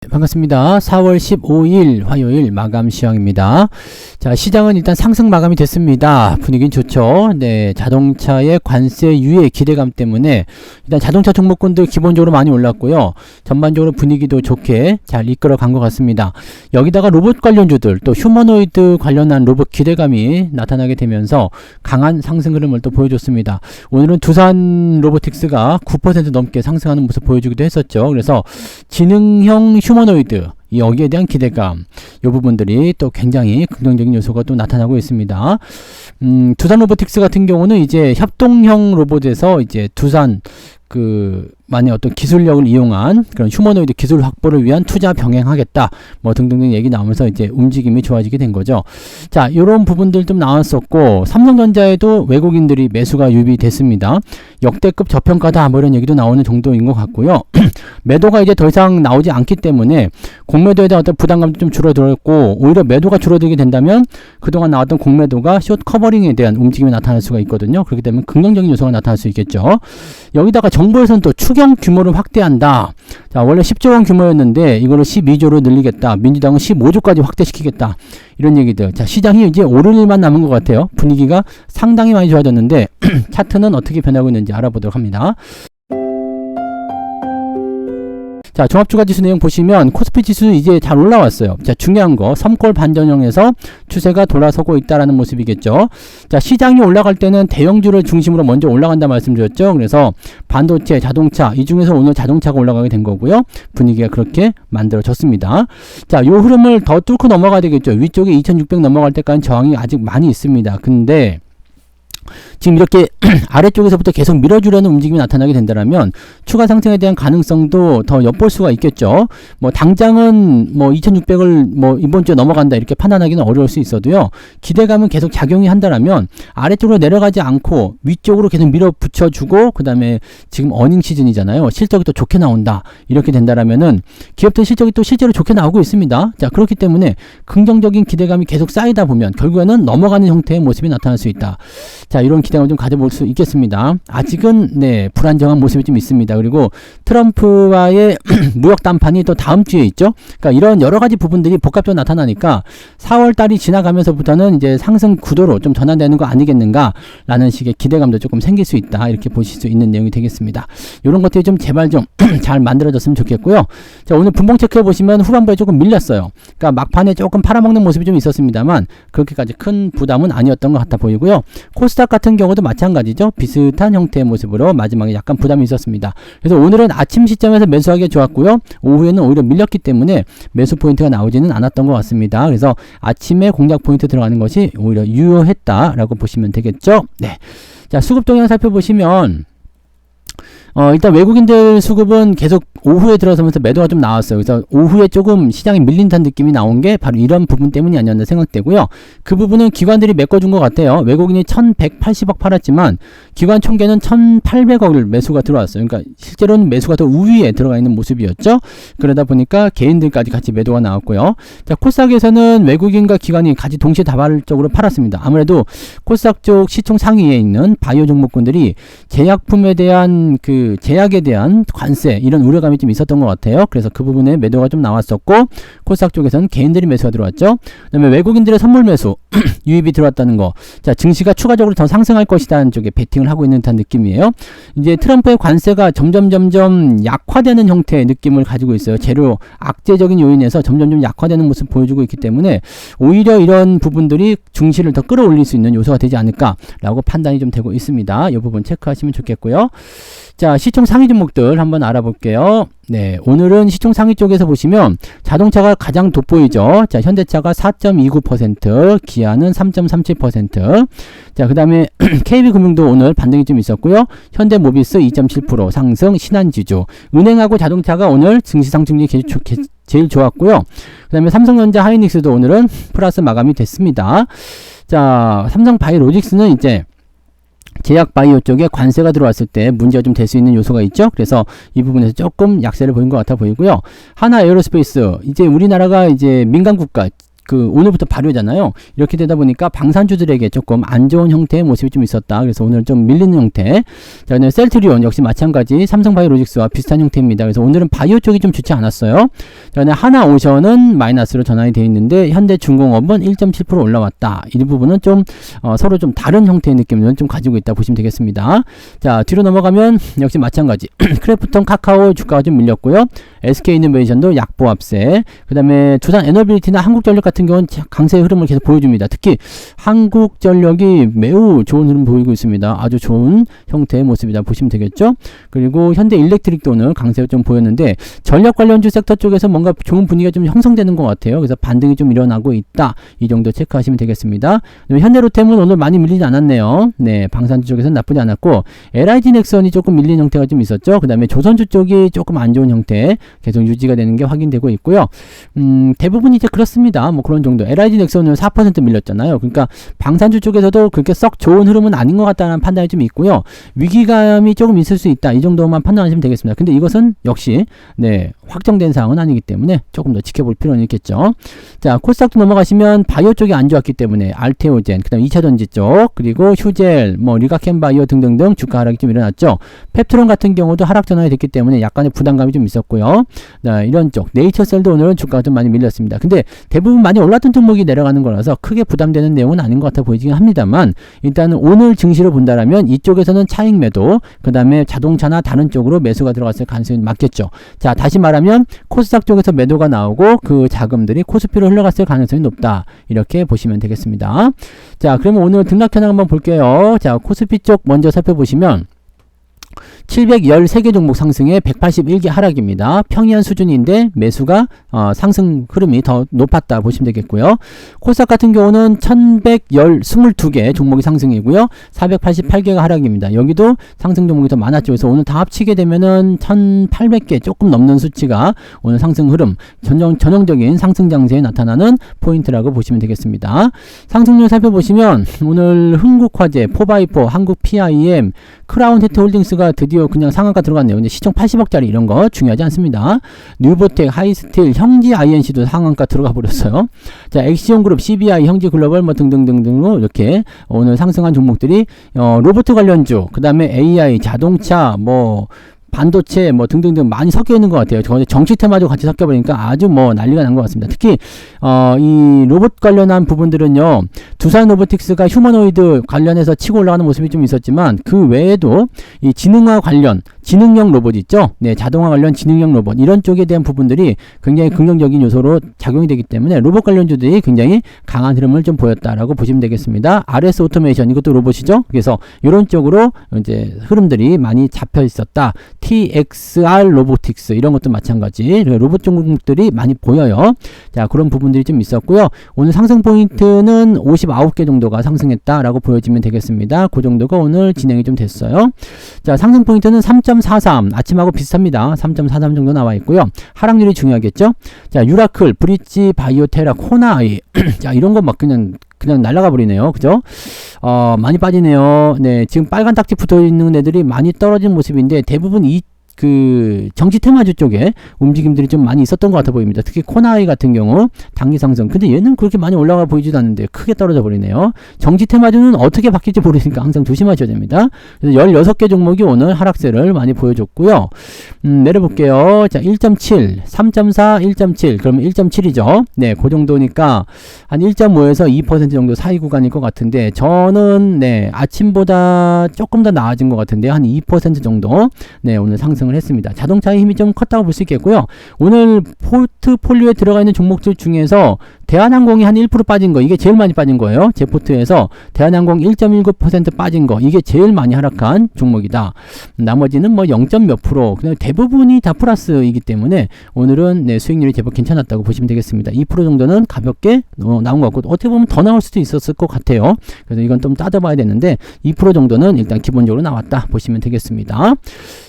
반갑습니다. 4월 15일 화요일 마감 시황입니다. 자, 시장은 일단 상승 마감이 됐습니다. 분위기는 좋죠. 네, 자동차의 관세 유예 기대감 때문에 일단 자동차 종목군들 기본적으로 많이 올랐고요. 전반적으로 분위기도 좋게 잘 이끌어 간 것 같습니다. 여기다가 로봇 관련주들 또 휴머노이드 관련한 로봇 기대감이 나타나게 되면서 강한 상승 흐름을 또 보여줬습니다. 오늘은 두산 로보틱스가 9% 넘게 상승하는 모습 보여주기도 했었죠. 그래서 지능형 휴머노이드 여기에 대한 기대감 이 부분들이 또 굉장히 긍정적인 요소가 또 나타나고 있습니다. 두산 로보틱스 같은 경우는 이제 협동형 로봇에서 이제 두산 만의 어떤 기술력을 이용한 그런 휴머노이드 기술 확보를 위한 투자 병행하겠다 뭐 등등등 얘기 나오면서 이제 움직임이 좋아지게 된 거죠. 자, 요런 부분들 좀 나왔었고, 삼성전자에도 외국인들이 매수가 유입됐습니다. 역대급 저평가다 뭐 이런 얘기도 나오는 정도인 것 같고요. 매도가 이제 더 이상 나오지 않기 때문에 공매도에 대한 어떤 부담감도 좀 줄어들었고, 오히려 매도가 줄어들게 된다면 그동안 나왔던 공매도가 숏 커버링에 대한 움직임이 나타날 수가 있거든요. 그렇기 때문에 긍정적인 요소가 나타날 수 있겠죠. 여기다가 정부에서는 또 추경 규모를 확대한다. 자, 원래 10조 원 규모였는데 이거를 12조로 늘리겠다. 민주당은 15조까지 확대시키겠다. 이런 얘기들. 자, 시장이 이제 오를 일만 남은 것 같아요. 분위기가 상당히 많이 좋아졌는데 차트는 어떻게 변하고 있는지 알아보도록 합니다. 자, 종합주가지수 내용 보시면 코스피 지수 이제 잘 올라왔어요. 자, 중요한 거 섬골 반전형에서 추세가 돌아서고 있다라는 모습이겠죠. 자, 시장이 올라갈 때는 대형주를 중심으로 먼저 올라간다 말씀드렸죠. 그래서 반도체, 자동차 이 중에서 오늘 자동차가 올라가게 된 거고요. 분위기가 그렇게 만들어졌습니다. 자, 요 흐름을 더 뚫고 넘어가야 되겠죠. 위쪽에 2600 넘어갈 때까지 저항이 아직 많이 있습니다. 근데 지금 이렇게 아래쪽에서부터 계속 밀어주려는 움직임이 나타나게 된다면 추가 상승에 대한 가능성도 더 엿볼 수가 있겠죠. 뭐 당장은 뭐 2600을 뭐 이번 주에 넘어간다 이렇게 판단하기는 어려울 수 있어도요. 기대감은 계속 작용이 한다면 아래쪽으로 내려가지 않고 위쪽으로 계속 밀어붙여주고, 그 다음에 지금 어닝 시즌이잖아요. 실적이 또 좋게 나온다 이렇게 된다면은 기업들 실적이 또 실제로 좋게 나오고 있습니다. 자, 그렇기 때문에 긍정적인 기대감이 계속 쌓이다 보면 결국에는 넘어가는 형태의 모습이 나타날 수 있다. 자, 이런 기대감을 좀 가져볼 수 있겠습니다. 아직은 네, 불안정한 모습이 좀 있습니다. 그리고 트럼프와의 무역 담판이 또 다음 주에 있죠. 그러니까 이런 여러 가지 부분들이 복합적으로 나타나니까 4월 달이 지나가면서부터는 이제 상승 구도로 좀 전환되는 거 아니겠는가라는 식의 기대감도 조금 생길 수 있다. 이렇게 보실 수 있는 내용이 되겠습니다. 이런 것들이 좀 제발 좀 잘 만들어졌으면 좋겠고요. 자, 오늘 분봉 체크해 보시면 후반부에 조금 밀렸어요. 그러니까 막판에 조금 팔아먹는 모습이 좀 있었습니다만 그렇게까지 큰 부담은 아니었던 것 같아 보이고요. 코스닥 같은 경우도 마찬가지죠. 비슷한 형태의 모습으로 마지막에 약간 부담이 있었습니다. 그래서 오늘은 아침 시점에서 매수하기 좋았고요. 오후에는 오히려 밀렸기 때문에 매수 포인트가 나오지는 않았던 것 같습니다. 그래서 아침에 공략 포인트 들어가는 것이 오히려 유효했다라고 보시면 되겠죠. 네. 자, 수급 동향 살펴보시면 일단 외국인들 수급은 계속 오후에 들어서면서 매도가 좀 나왔어요. 그래서 오후에 조금 시장이 밀린 듯한 느낌이 나온 게 바로 이런 부분 때문이 아니었나 생각되고요. 그 부분은 기관들이 메꿔준 것 같아요. 외국인이 1180억 팔았지만 기관 총계는 1800억을 매수가 들어왔어요. 그러니까 실제로는 매수가 더 우위에 들어가 있는 모습이었죠. 그러다 보니까 개인들까지 같이 매도가 나왔고요. 자, 코스닥에서는 외국인과 기관이 같이 동시에 다발적으로 팔았습니다. 아무래도 코스닥 쪽 시총 상위에 있는 바이오 종목군들이 제약품에 대한 제약에 대한 관세 이런 우려감이 좀 있었던 것 같아요. 그래서 그 부분에 매도가 좀 나왔었고, 코스닥 쪽에서는 개인들이 매수가 들어왔죠. 그 다음에 외국인들의 선물 매수 유입이 들어왔다는 거. 자, 증시가 추가적으로 더 상승할 것이라는 쪽에 베팅을 하고 있는 듯한 느낌이에요. 이제 트럼프의 관세가 점점 약화되는 형태의 느낌을 가지고 있어요. 재료 악재적인 요인에서 점점 약화되는 모습 보여주고 있기 때문에 오히려 이런 부분들이 증시를 더 끌어올릴 수 있는 요소가 되지 않을까라고 판단이 좀 되고 있습니다. 이 부분 체크하시면 좋겠고요. 자, 시총 상위 종목들 한번 알아볼게요. 네, 오늘은 시총 상위 쪽에서 보시면 자동차가 가장 돋보이죠. 자, 현대차가 4.29%, 기아는 3.37%. 자, 그 다음에 KB금융도 오늘 반등이 좀 있었고요. 현대모비스 2.7% 상승, 신한지주. 은행하고 자동차가 오늘 증시 상승률이 제일 좋았고요. 그 다음에 삼성전자, 하이닉스도 오늘은 플러스 마감이 됐습니다. 자, 삼성바이오로직스는 이제 제약 바이오 쪽에 관세가 들어왔을 때 문제가 좀 될 수 있는 요소가 있죠. 그래서 이 부분에서 조금 약세를 보인 것 같아 보이고요. 하나 에어로스페이스, 이제 우리나라가 이제 민간 국가 오늘부터 발효잖아요. 이렇게 되다 보니까 방산주들에게 조금 안 좋은 형태의 모습이 좀 있었다. 그래서 오늘 좀 밀리는 형태. 자, 오늘 셀트리온 역시 마찬가지 삼성바이오로직스와 비슷한 형태입니다. 그래서 오늘은 바이오 쪽이 좀 좋지 않았어요. 자, 오늘 하나오션은 마이너스로 전환이 되어 있는데 현대중공업은 1.7% 올라왔다. 이 부분은 좀 서로 좀 다른 형태의 느낌을 좀 가지고 있다 보시면 되겠습니다. 자, 뒤로 넘어가면 역시 마찬가지. 크래프톤 카카오 주가가 좀 밀렸고요. SK이노베이션도 약보합세. 그 다음에 두산 에너빌리티나 한국전력 같은 경우는 강세의 흐름을 계속 보여줍니다. 특히 한국전력이 매우 좋은 흐름 보이고 있습니다. 아주 좋은 형태의 모습이다 보시면 되겠죠. 그리고 현대일렉트릭도 오늘 강세가 좀 보였는데 전력 관련주 섹터 쪽에서 뭔가 좋은 분위기가 좀 형성되는 것 같아요. 그래서 반등이 좀 일어나고 있다. 이 정도 체크하시면 되겠습니다. 현대로템은 오늘 많이 밀리지 않았네요. 네, 방산주 쪽에서는 나쁘지 않았고 LIG 넥선이 조금 밀린 형태가 좀 있었죠. 그 다음에 조선주 쪽이 조금 안 좋은 형태 계속 유지가 되는 게 확인되고 있고요. 대부분 이제 그렇습니다. 뭐 그런 정도. LIG 넥슨은 4% 밀렸잖아요. 그러니까 방산주 쪽에서도 그렇게 썩 좋은 흐름은 아닌 것 같다는 판단이 좀 있고요. 위기감이 조금 있을 수 있다. 이 정도만 판단하시면 되겠습니다. 근데 이것은 역시 확정된 사항은 아니기 때문에 조금 더 지켜볼 필요는 있겠죠. 자, 코스닥도 넘어가시면 바이오 쪽이 안 좋았기 때문에 알테오젠, 그 다음 2차전지 쪽, 그리고 휴젤, 리가켄바이오 등등등 주가 하락이 좀 일어났죠. 펩트론 같은 경우도 하락 전환이 됐기 때문에 약간의 부담감이 좀 있었고요. 자, 이런 쪽 네이처셀도 오늘은 주가가 좀 많이 밀렸습니다. 근데 대부분 많이 올랐던 종목이 내려가는 거라서 크게 부담되는 내용은 아닌 것 같아 보이긴 합니다만 일단은 오늘 증시로 본다라면 이쪽에서는 차익 매도, 그 다음에 자동차나 다른 쪽으로 매수가 들어갔을 가능성이 많겠죠. 자, 다시 말하면 코스닥 쪽에서 매도가 나오고 그 자금들이 코스피로 흘러갔을 가능성이 높다. 이렇게 보시면 되겠습니다. 자, 그러면 오늘 등락 현황 한번 볼게요. 자, 코스피 쪽 먼저 살펴보시면 713개 종목 상승에 181개 하락입니다. 평이한 수준인데 매수가 상승 흐름이 더 높았다 보시면 되겠고요. 코스닥 같은 경우는 1122개 종목이 상승이고요. 488개가 하락입니다. 여기도 상승 종목이 더 많았죠. 그래서 오늘 다 합치게 되면은 1800개 조금 넘는 수치가 오늘 상승 흐름, 전형적인 상승 장세에 나타나는 포인트라고 보시면 되겠습니다. 상승률 살펴보시면 오늘 흥국화재, 포바이포, 한국 PIM, 크라운 혜태홀딩스가 드디어 그냥 상한가 들어갔네요. 근데 시총 80억짜리 이런 거 중요하지 않습니다. 뉴보텍, 하이스틸, 형지 INC도 상한가 들어가 버렸어요. 자, 엑시온그룹, CBI, 형지 글로벌 등등등등으로 이렇게 오늘 상승한 종목들이 로봇 관련주, 그 다음에 AI, 자동차, 반도체 등등등 많이 섞여 있는 것 같아요. 정치 테마도 같이 섞여 버리니까 아주 난리가 난 것 같습니다. 특히 이 로봇 관련한 부분들은요, 두산 로보틱스가 휴머노이드 관련해서 치고 올라가는 모습이 좀 있었지만 그 외에도 이 지능화 관련 지능형 로봇 있죠? 네, 자동화 관련 지능형 로봇 이런 쪽에 대한 부분들이 굉장히 긍정적인 요소로 작용이 되기 때문에 로봇 관련주들이 굉장히 강한 흐름을 좀 보였다라고 보시면 되겠습니다. RS 오토메이션 이것도 로봇이죠? 그래서 이런 쪽으로 이제 흐름들이 많이 잡혀 있었다. TXR 로보틱스 이런 것도 마찬가지 로봇 종목들이 많이 보여요. 자, 그런 부분들이 좀 있었고요. 오늘 상승 포인트는 59개 정도가 상승했다라고 보여지면 되겠습니다. 그 정도가 오늘 진행이 좀 됐어요. 자, 상승 포인트는 3.43 아침하고 비슷합니다. 3.43 정도 나와 있고요. 하락률이 중요하겠죠. 자, 유라클, 브릿지, 바이오테라, 코나아이 자, 이런 거 막 그냥 날아가 버리네요. 그죠? 많이 빠지네요. 네, 지금 빨간 딱지 붙어 있는 애들이 많이 떨어진 모습인데 대부분 정치 테마주 쪽에 움직임들이 좀 많이 있었던 것 같아 보입니다. 특히 코나이 같은 경우 단기 상승. 근데 얘는 그렇게 많이 올라가 보이지도 않는데 크게 떨어져 버리네요. 정치 테마주는 어떻게 바뀔지 모르니까 항상 조심하셔야 됩니다. 그래서 16개 종목이 오늘 하락세를 많이 보여줬고요. 내려볼게요. 자, 1.7, 3.4, 1.7. 그러면 1.7이죠. 네, 그 정도니까 한 1.5에서 2% 정도 사이 구간일 것 같은데 저는 아침보다 조금 더 나아진 것 같은데 한 2% 정도 오늘 상승 했습니다. 자동차의 힘이 좀 컸다고 볼 수 있겠고요. 오늘 포트폴리오에 들어가 있는 종목들 중에서 대한항공이 한 1% 빠진 거 이게 제일 많이 빠진 거예요. 제 포트에서 대한항공 1.19% 빠진 거 이게 제일 많이 하락한 종목이다. 나머지는 0.몇 %. 그냥 대부분이 다 플러스이기 때문에 오늘은 수익률이 제법 괜찮았다고 보시면 되겠습니다. 2% 정도는 가볍게 나온 것 같고 어떻게 보면 더 나올 수도 있었을 것 같아요. 그래서 이건 좀 따져봐야 되는데 2% 정도는 일단 기본적으로 나왔다 보시면 되겠습니다.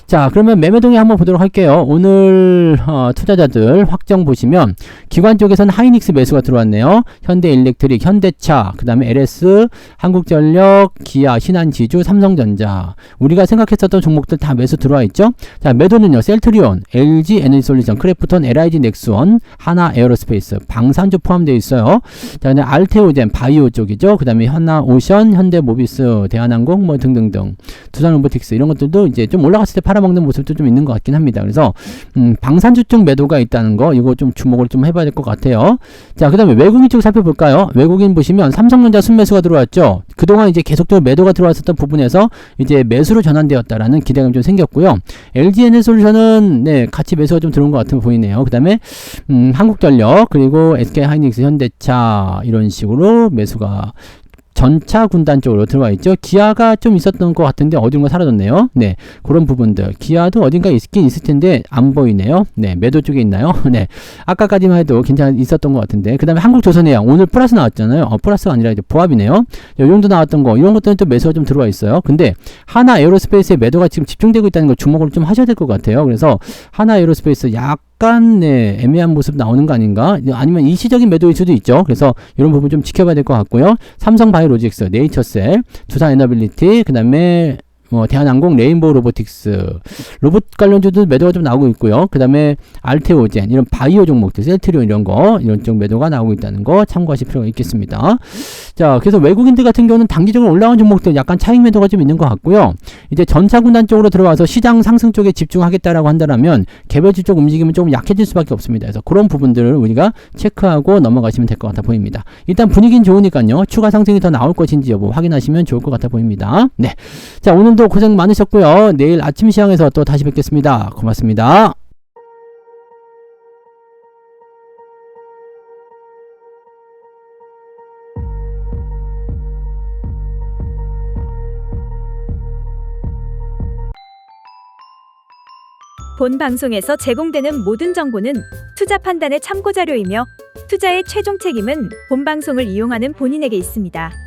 자, 그러면 매매동에 한번 보도록 할게요. 오늘 투자자들 확정 보시면 기관 쪽에서는 하이닉스 매수가 들어왔습니다. 들어왔네요. 현대일렉트릭, 현대차, 그 다음에 LS, 한국전력, 기아, 신한지주, 삼성전자. 우리가 생각했었던 종목들 다 매수 들어와 있죠. 자, 매도는요. 셀트리온, LG 에너지솔루션, 크래프톤, LIG 넥스원, 하나 에어로스페이스, 방산주 포함되어 있어요. 자, 근데 알테오젠, 바이오 쪽이죠. 그 다음에 현나오션, 현대모비스, 대한항공 뭐 등등등. 두산로보틱스 이런 것들도 이제 좀 올라갔을 때 팔아먹는 모습도 좀 있는 것 같긴 합니다. 그래서 방산주 쪽 매도가 있다는 거 이거 좀 주목을 좀 해봐야 될 것 같아요. 자, 그 다음에 외국인 쪽 살펴볼까요? 외국인 보시면 삼성전자 순매수가 들어왔죠. 그동안 이제 계속적으로 매도가 들어왔었던 부분에서 이제 매수로 전환되었다라는 기대감이 좀 생겼고요. LG에너지솔루션은 네, 같이 매수가 좀 들어온 것 같은 보이네요. 그 다음에 한국전력 그리고 SK하이닉스, 현대차 이런 식으로 매수가 전차 군단 쪽으로 들어와 있죠. 기아가 좀 있었던 것 같은데 어딘가 사라졌네요. 네, 그런 부분들. 기아도 어딘가 있긴 있을 텐데 안 보이네요. 네, 매도 쪽에 있나요? 네, 아까까지만 해도 괜찮 있었던 것 같은데. 그 다음에 한국조선해양 오늘 플러스 나왔잖아요. 플러스가 아니라 이제 보합이네요. 요 정도 나왔던 거 이런 것들은 또 매수가 좀 들어와 있어요. 근데 하나 에어로스페이스의 매도가 지금 집중되고 있다는 걸 주목을 좀 하셔야 될 것 같아요. 그래서 하나 에어로스페이스 약간 네, 애매한 모습 나오는 거 아닌가? 아니면 일시적인 매도일 수도 있죠. 그래서 이런 부분 좀 지켜봐야 될 것 같고요. 삼성바이오로직스, 네이처셀, 두산에너빌리티, 그 다음에 대한항공, 레인보우 로보틱스, 로봇 관련주도 매도가 좀 나오고 있고요. 그 다음에 알테오젠, 이런 바이오 종목들, 셀트리온 이런 거, 이런 쪽 매도가 나오고 있다는 거 참고하실 필요가 있겠습니다. 자, 그래서 외국인들 같은 경우는 단기적으로 올라온 종목들 약간 차익 매도가 좀 있는 것 같고요. 이제 전차군단 쪽으로 들어와서 시장 상승 쪽에 집중하겠다라고 한다면 개별주 쪽 움직임은 조금 약해질 수밖에 없습니다. 그래서 그런 부분들을 우리가 체크하고 넘어가시면 될 것 같아 보입니다. 일단 분위기는 좋으니까요. 추가 상승이 더 나올 것인지 여부 확인하시면 좋을 것 같아 보입니다. 네. 자, 오늘도 고생 많으셨고요. 내일 아침 시황에서 또 다시 뵙겠습니다. 고맙습니다. 본 방송에서 제공되는 모든 정보는 투자 판단의 참고 자료이며 투자의 최종 책임은 본 방송을 이용하는 본인에게 있습니다.